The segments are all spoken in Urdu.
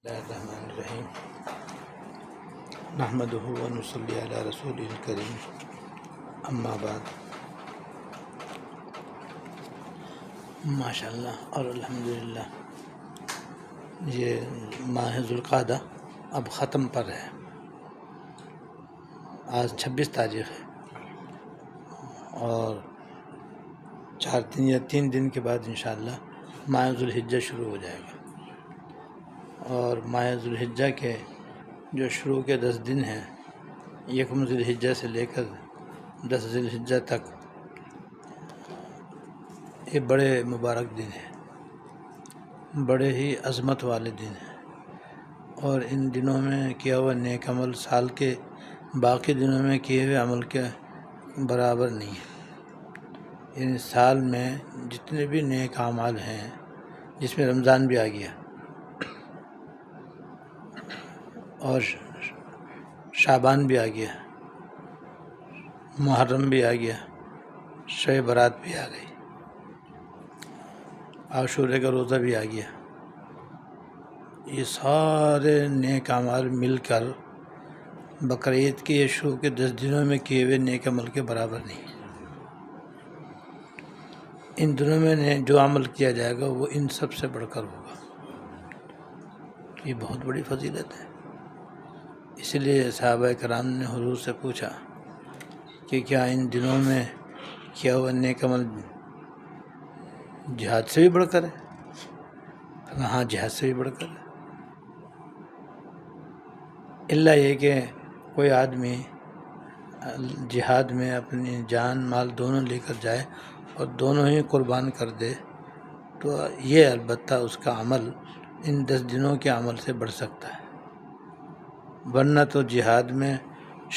الرحمن الرحیم نحمدہ و نصلی علی رسولہ الکریم اما بعد۔ ماشاءاللہ اور الحمدللہ یہ ماہ ذوالقعدہ اب ختم پر ہے۔ آج 26 تاریخ ہے اور 4 دن یا 3 دن کے بعد انشاءاللہ ماہ ذوالحجہ شروع ہو جائے گا، اور ماہ ذوالحجہ کے جو شروع کے 10 دن ہیں، یکم ذی الحجہ سے لے کر 10 ذی الحجہ تک، یہ بڑے مبارک دن ہیں، بڑے ہی عظمت والے دن ہیں، اور ان دنوں میں کیا ہوا نیک عمل سال کے باقی دنوں میں کیے ہوئے عمل کے برابر نہیں ہے۔ یعنی سال میں جتنے بھی نیک اعمال ہیں، جس میں رمضان بھی آ گیا اور شعبان بھی آ گیا، محرم بھی آ گیا، شب برات بھی آ گئی، عاشورے کا روزہ بھی آ گیا، یہ سارے نیک اعمال مل کر بقرعید کے یہ شروع کے 10 دنوں میں کیے ہوئے نیک عمل کے برابر نہیں۔ ان دنوں میں جو عمل کیا جائے گا وہ ان سب سے بڑھ کر ہوگا، یہ بہت بڑی فضیلت ہے۔ اس لیے صحابہ کرام نے حضور سے پوچھا کہ کیا ان دنوں میں کیا ہوا نیک عمل جہاد سے بھی بڑھ کر ہے؟ ہاں، جہاد سے بھی بڑھ کر ہے، الا یہ کہ کوئی آدمی جہاد میں اپنی جان مال دونوں لے کر جائے اور دونوں ہی قربان کر دے، تو یہ البتہ اس کا عمل ان 10 دنوں کے عمل سے بڑھ سکتا ہے، ورنہ تو جہاد میں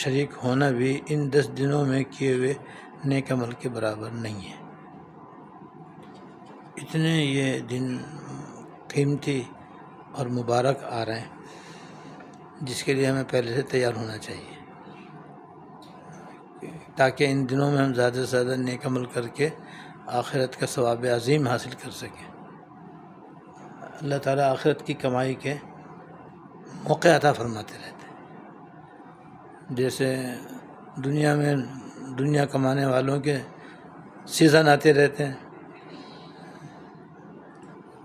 شریک ہونا بھی ان 10 دنوں میں کیے ہوئے نیک عمل کے برابر نہیں ہے۔ اتنے یہ دن قیمتی اور مبارک آ رہے ہیں، جس کے لیے ہمیں پہلے سے تیار ہونا چاہیے، تاکہ ان دنوں میں ہم زیادہ سے زیادہ نیک عمل کر کے آخرت کا ثواب عظیم حاصل کر سکیں۔ اللہ تعالیٰ آخرت کی کمائی کے موقع عطا فرماتے رہتے ہیں، جیسے دنیا میں دنیا کمانے والوں کے سیزن آتے رہتے ہیں،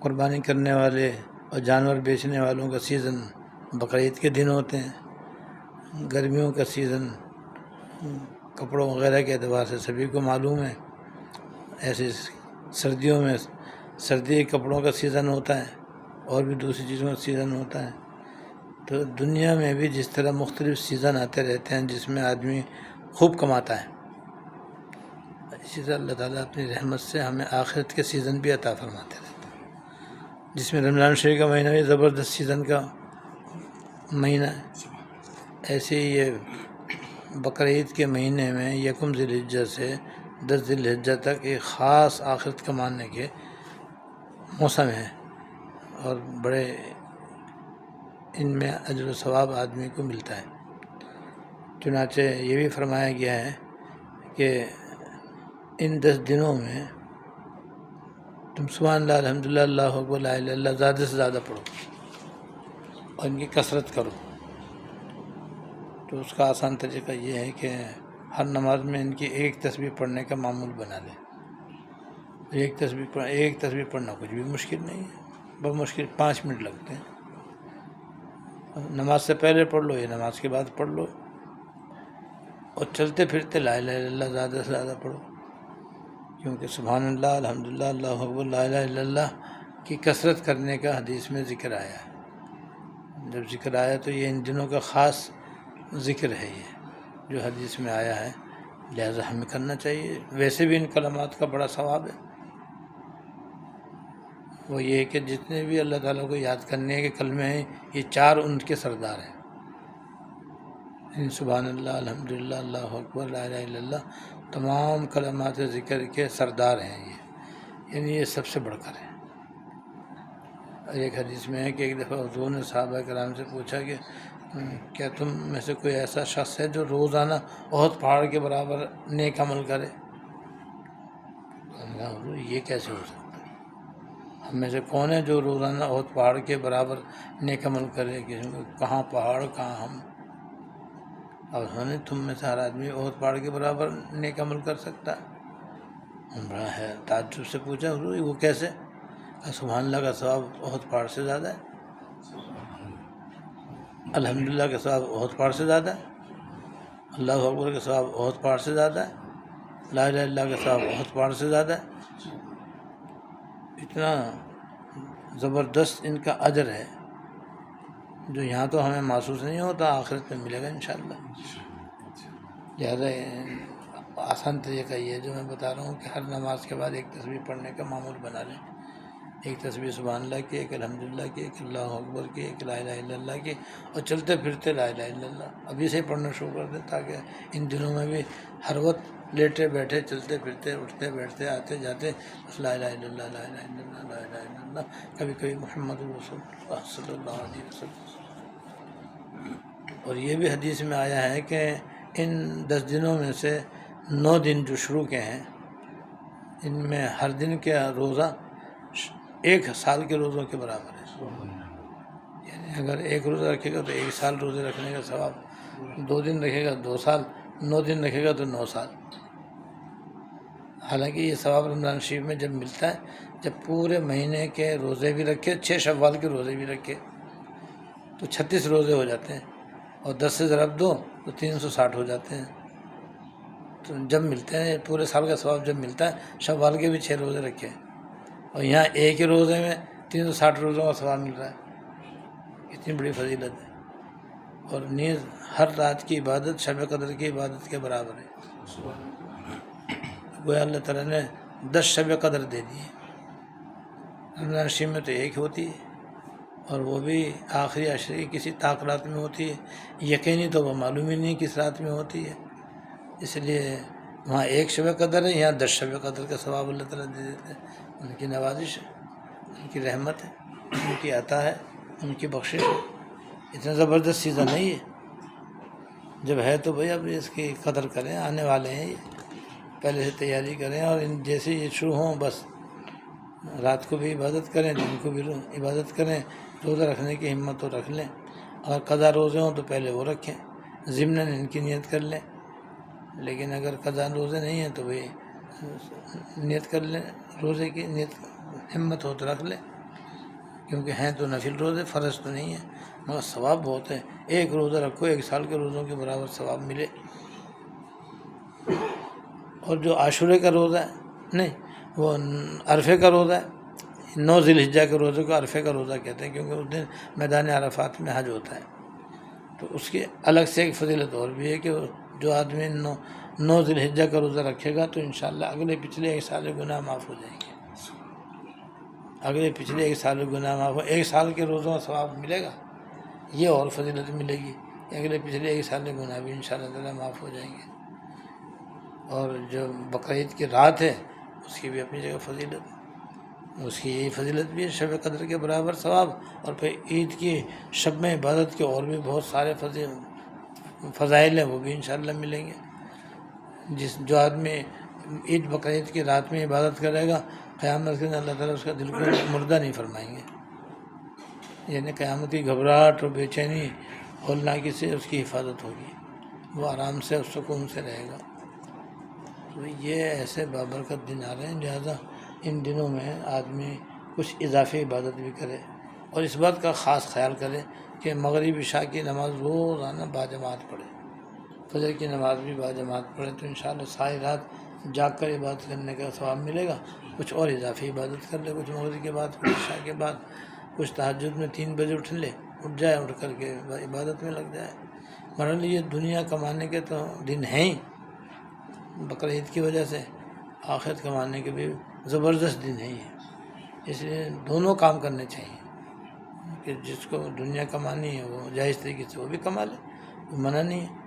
قربانی کرنے والے اور جانور بیچنے والوں کا سیزن بقرعید کے دن ہوتے ہیں، گرمیوں کا سیزن کپڑوں وغیرہ کے اعتبار سے سبھی کو معلوم ہے، ایسے سردیوں میں سردی کے کپڑوں کا سیزن ہوتا ہے اور بھی دوسری چیزوں کا سیزن ہوتا ہے۔ تو دنیا میں بھی جس طرح مختلف سیزن آتے رہتے ہیں جس میں آدمی خوب کماتا ہے، اسی طرح اللہ تعالیٰ اپنی رحمت سے ہمیں آخرت کے سیزن بھی عطا فرماتے رہتے ہیں، جس میں رمضان شریف کا مہینہ بھی زبردست سیزن کا مہینہ ہے۔ ایسے ہی یہ بقرعید کے مہینے میں یکم ذی الحجہ سے 10 ذی الحجہ تک ایک خاص آخرت کمانے کے موسم ہے، اور بڑے ان میں اجر و ثواب آدمی کو ملتا ہے۔ چنانچہ یہ بھی فرمایا گیا ہے کہ ان 10 دنوں میں تم سبحان اللہ الحمدللہ اللہ اکبر لا الہ الا اللہ زیادہ سے زیادہ پڑھو اور ان کی کثرت کرو۔ تو اس کا آسان طریقہ یہ ہے کہ ہر نماز میں ان کی ایک تسبیح پڑھنے کا معمول بنا لیں۔ ایک تسبیح پڑھنا کچھ بھی مشکل نہیں ہے، بمشکل 5 منٹ لگتے ہیں۔ نماز سے پہلے پڑھ لو یا نماز کے بعد پڑھ لو، اور چلتے پھرتے لا الہ الا اللہ زیادہ سے زیادہ پڑھو، کیونکہ سبحان اللہ الحمدللہ اللہ اکبر لا الہ الا اللہ کی کثرت کرنے کا حدیث میں ذکر آیا ہے۔ جب ذکر آیا تو یہ ان دنوں کا خاص ذکر ہے، یہ جو حدیث میں آیا ہے، لہذا ہمیں کرنا چاہیے۔ ویسے بھی ان کلمات کا بڑا ثواب ہے، وہ یہ کہ جتنے بھی اللہ تعالیٰ کو یاد کرنے کے کلمے ہیں، یہ 4 ان کے سردار ہیں، یعنی سبحان اللہ الحمدللہ اللہ اکبر لا الہ الا اللہ تمام کلمات ذکر کے سردار ہیں یہ، یعنی یہ سب سے بڑھ کر ہے۔ ایک حدیث میں ہے کہ ایک دفعہ حضور نے صحابہ کرام سے پوچھا کہ کیا تم میں سے کوئی ایسا شخص ہے جو روزانہ احد پہاڑ کے برابر نیک عمل کرے؟ حضور یہ کیسے ہو سکتا ہے؟ ہم میں سے کون ہے جو روزانہ احد پہاڑ کے برابر نیک عمل کرے؟ کہ کہاں پہاڑ کہاں ہم؟ اور تم میں سے ہر آدمی احد پہاڑ کے برابر نیک عمل کر سکتا ہے؟ بڑا ہے تعجب سے پوچھا حضور وہ کیسے؟ سبحان اللہ کا ثواب احد پہاڑ سے زیادہ ہے، الحمدللہ کا ثواب احد پہاڑ سے زیادہ ہے، اللہ اکبر کا ثواب احد پہاڑ سے زیادہ ہے، لا الہ الا اللہ کا ثواب احد پہاڑ سے زیادہ ہے۔ اتنا زبردست ان کا اجر ہے جو یہاں تو ہمیں محسوس نہیں ہوتا، آخرت میں ملے گا انشاءاللہ۔ لہٰذا آسان طریقہ یہ ہے جو میں بتا رہا ہوں کہ ہر نماز کے بعد ایک تسبیح پڑھنے کا معمول بنا لیں، ایک تسبیح سبحان اللہ کی، ایک الحمدللہ کی، ایک اللہ اکبر کی، ایک لا الہ الا اللہ کی، اور چلتے پھرتے لا الہ الا اللہ ابھی سے ہی پڑھنا شروع کر دیں تاکہ ان دنوں میں بھی ہر وقت لیٹے بیٹھے چلتے پھرتے اٹھتے بیٹھتے آتے جاتے بس لا الہ الا اللہ لا الہ الا اللہ لا الہ الا اللہ، کبھی کبھی محمد رسول اللہ صلی اللہ علیہ وسلم۔ اور یہ بھی حدیث میں آیا ہے کہ ان 10 دنوں میں سے 9 دن جو شروع کے ہیں ان میں ہر دن کے روزہ 1 سال کے روزوں کے برابر ہے، یعنی اگر 1 روزہ رکھے گا تو 1 سال روزے رکھنے کا ثواب، 2 دن رکھے گا 2 سال، 9 دن رکھے گا تو 9 سال۔ حالانکہ یہ ثواب رمضان شریف میں جب ملتا ہے جب پورے مہینے کے روزے بھی رکھے، 6 شوال کے روزے بھی رکھے تو 36 روزے ہو جاتے ہیں، اور 10 سے ضرب دو تو 360 ہو جاتے ہیں۔ تو جب ملتے ہیں پورے سال کا ثواب جب ملتا ہے، شوال کے بھی 6 روزے رکھے اور یہاں ایک ہی روزے میں 360 روزوں کا ثواب مل رہا ہے، اتنی بڑی فضیلت ہے۔ اور نیز ہر رات کی عبادت شب قدر کی عبادت کے برابر ہے، گویا اللہ تعالیٰ نے 10 شب قدر دے دی ہے۔ رمضان شریف میں تو ایک ہوتی ہے اور وہ بھی آخری عشرے کی کسی طاق رات میں ہوتی ہے، یقینی تو وہ معلوم ہی نہیں کس رات میں ہوتی ہے، اس لیے وہاں 1 شب قدر ہے، یہاں 10 شب قدر کا ثواب اللہ تعالیٰ دے دیتے ہیں۔ ان کی نوازش ہے، ان کی رحمت ہے، ان کی عطا ہے، ان کی بخشش ہے۔ اتنا زبردست چیزیں نہیں ہے، جب ہے تو بھئی اب اس کی قدر کریں، آنے والے ہیں یہ، پہلے سے تیاری کریں، اور ان جیسے یہ شروع ہوں بس رات کو بھی عبادت کریں، دن کو بھی عبادت کریں، روزہ رکھنے کی ہمت تو رکھ لیں، اگر قضا روزے ہوں تو پہلے وہ رکھیں، ضمناً ان کی نیت کر لیں، لیکن اگر قضا روزے نہیں ہیں تو بھئی نیت کر لیں، روزے کی نیت ہمت ہو تو رکھ لیں، کیونکہ ہیں تو نفل روزے، فرض تو نہیں ہے، مگر ثواب بہت ہے۔ 1 روزہ رکھو 1 سال کے روزوں کے برابر ثواب ملے۔ اور جو عاشورے کا روزہ ہے نہیں، وہ عرفے کا روزہ ہے، 9 ذی الحجہ کے روزے کو عرفے کا روزہ کہتے ہیں، کیونکہ اس دن میدان عرفات میں حج ہوتا ہے، تو اس کی الگ سے ایک فضیلت اور بھی ہے کہ جو آدمی 9 ذی الحجہ کا روزہ رکھے گا تو انشاءاللہ اگلے پچھلے 1 سال گناہ معاف ہو جائیں گے، اگلے پچھلے 1 سال گناہ معاف ہو، 1 سال کے روزوں کا ثواب ملے گا، یہ اور فضیلت ملے گی کہ اگلے پچھلے 1 سال کے گناہ بھی انشاءاللہ تعالیٰ معاف ہو جائیں گے۔ اور جو بقرعید کی رات ہے اس کی بھی اپنی جگہ فضیلت ہے، اس کی یہی فضیلت بھی ہے، شب قدر کے برابر ثواب، اور پھر عید کی شب میں عبادت کے اور بھی بہت سارے فضائل ہیں، وہ بھی انشاءاللہ ملیں گے۔ جو آدمی عید بقرعید کی رات میں عبادت کرے گا، قیامت کے دن اللہ تعالیٰ اس کا دل کو مردہ نہیں فرمائیں گے، یعنی قیامت کی گھبراہٹ اور بے چینی ہولناکی سے اس کی حفاظت ہوگی، وہ آرام سے اور سکون سے رہے گا۔ تو یہ ایسے بابرکت دن آ رہے ہیں، لہٰذا ان دنوں میں آدمی کچھ اضافی عبادت بھی کرے، اور اس بات کا خاص خیال کرے کہ مغرب عشاء کی نماز روزانہ باجماعت پڑھے، فجر کی نماز بھی باجماعت پڑھے، تو انشاءاللہ ساری رات جاگ کر عبادت کرنے کا ثواب ملے گا۔ کچھ اور اضافی عبادت کر لے، کچھ مغرب کے بعد، کچھ عشاء کے بعد، کچھ تہجد میں 3 بجے اٹھ جائے، اٹھ کر کے عبادت میں لگ جائے۔ بہرحال یہ دنیا کمانے کے تو دن ہیں ہی، بقرعید کی وجہ سے آخرت کمانے کے بھی زبردست دن ہیں یہ، اس لیے دونوں کام کرنے چاہیے، کہ جس کو دنیا کمانی ہے وہ جائز طریقے سے وہ بھی کما لے، کوئی منع نہیں ہے،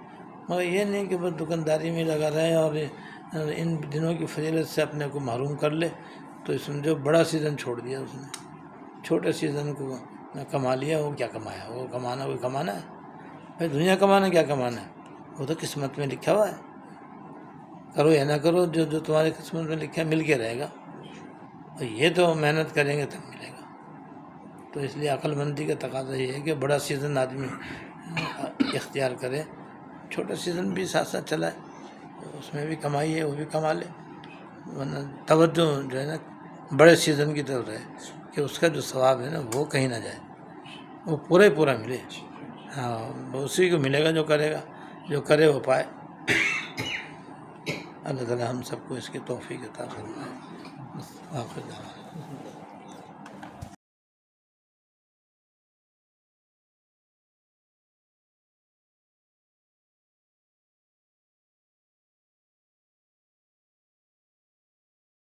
مگر یہ نہیں کہ بس دکانداری میں لگا رہے اور ان دنوں کی فضیلت سے اپنے کو محروم کر لے، تو سمجھو بڑا سیزن چھوڑ دیا اس نے، چھوٹے سیزن کو کما لیا، وہ کیا کمایا، وہ کمانا کوئی کمانا ہے؟ بھائی دنیا کمانا کیا کمانا ہے، وہ تو قسمت میں لکھا ہوا ہے، کرو یا نہ کرو، جو تمہاری قسمت میں لکھا ہے مل کے رہے گا، اور یہ تو محنت کریں گے تب ملے گا. تو اس لیے عقل مندی کا تقاضا یہ ہے کہ بڑا سیزن آدمی اختیار کرے، چھوٹا سیزن بھی ساتھ ساتھ چلائے، اس میں بھی کمائی ہے وہ بھی کما لے، ورنہ توجہ جو ہے نا بڑے سیزن کی طرف رہے کہ اس کا جو ثواب ہے نا وہ کہیں نہ جائے، وہ پورا ملے. ہاں اسی کو ملے گا جو کرے گا، جو کرے وہ پائے. اللہ تعالیٰ ہم سب کو اس کی توفیق عطا فرمائے. آخر دعوانا